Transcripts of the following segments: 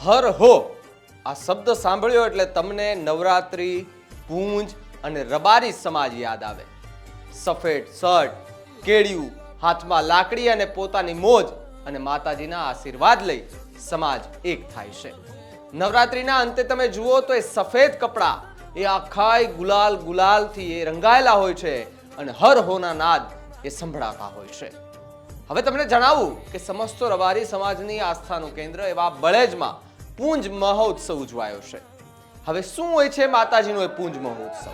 હર હો આ શબ્દ સાંભળ્યો એટલે તમને નવરાત્રી, પૂંજ અને રબારી સમાજ યાદ આવે. સફેદ શર્ટ, કેડિયું, હાથમાં લાકડી અને પોતાની મોજ અને માતાજીના આશીર્વાદ લઈ સમાજ એક થાય છે. નવરાત્રીના અંતે તમે જુઓ તો એ સફેદ કપડાં એ આખાય ગુલાલથી એ રંગાયેલા હોય છે અને હર હોના નાદ એ સંભળાતા હોય છે. હવે તમને જણાવું કે સમસ્ત રબારી સમાજની આસ્થાનું કેન્દ્ર એવા બળેજમાં પૂંજ મહોત્સવ ઉજવાયો છે. હવે શું હોય છે માતાજીનો એ પૂંજ મહોત્સવ?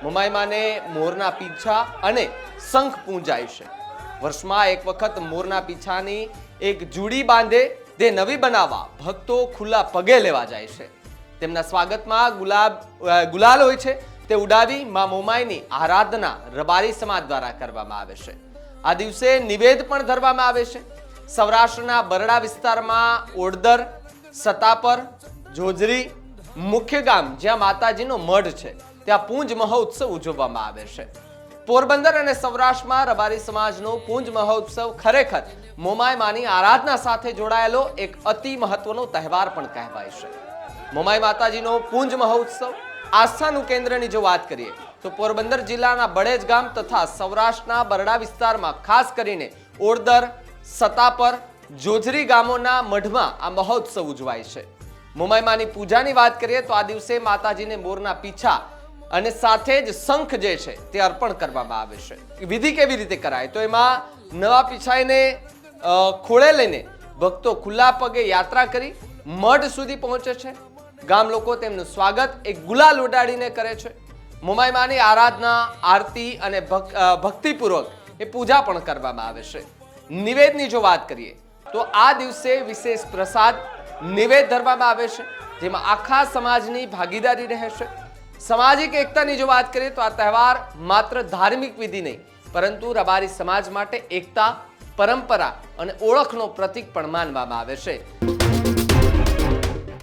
મોમાઈમાને મોરના પીછા અને શંખ પૂંજાય છે. વર્ષમાં એક વખત મોરના પીછાની એક જુડી બાંધે તે નવી બનાવવા ભક્તો ખુલ્લા પગે લેવા જાય છે. તેમના સ્વાગતમાં ગુલાલ હોય છે તે ઉડાવી માં મોમાઈની આરાધના રબારી સમાજ દ્વારા કરવામાં આવે છે. આ દિવસે નિવેદ પણ ધરવામાં આવે છે. સૌરાષ્ટ્રના બરડા વિસ્તારમાં ઓડદર, સતાપર, જોજરી મુખ્ય ગામ જ્યાં માતાજીનો મઢ છે ત્યાં પૂંજ મહોત્સવ ઉજવવામાં આવે છે. પોરબંદર અને સૌરાષ્ટ્રમાં રબારી સમાજનો પૂંજ મહોત્સવ ખરેખર મોમાઈ માની આરાધના સાથે જોડાયેલો એક અતિ મહત્વનો તહેવાર પણ કહેવાય છે. મોમાઈ માતાજીનો પૂંજ મહોત્સવ આસ્થાનું કેન્દ્રની જો વાત કરીએ તો પોરબંદર જિલ્લાના બળેજ ગામ તથા સૌરાષ્ટ્રના બરડા વિસ્તારમાં ખાસ કરીને ઓડદર, સતાપર, જોજરી ગામોના મઢમાં આ મહોત્સવ ઉજવાય છે. મોમાઈમાની પૂજાની વાત કરીએ તો આ દિવસે માતાજીને મોરના પીછા અને સાથે જ શંખ જે છે તે અર્પણ કરવામાં આવે છે. વિધિ કેવી રીતે કરાય તો એમાં નવા પીછાઈને ખોળે લઈને ભક્તો ખુલ્લા પગે યાત્રા કરી મઢ સુધી પહોંચે છે. ગામ લોકો તેમનું સ્વાગત એક ગુલાલ ઉડાડીને કરે છે. મોમાઈમાની આરાધના, આરતી અને ભક્તિપૂર્વક એ પૂજા પણ કરવામાં આવે છે. નિવેદની જો વાત કરીએ તો આ દિવસે વિશેષ પ્રસાદ નિવેદ ધરવામાં આવે છે જેમાં આખા સમાજની ભાગીદારી રહે છે. સામાજિક એકતાની જો વાત કરીએ તો આ તહેવાર માત્ર ધાર્મિક વિધિ નહીં પરંતુ રબારી સમાજ માટે એકતા, પરંપરા અને ઓળખનો પ્રતીક પણ માનવામાં આવે છે.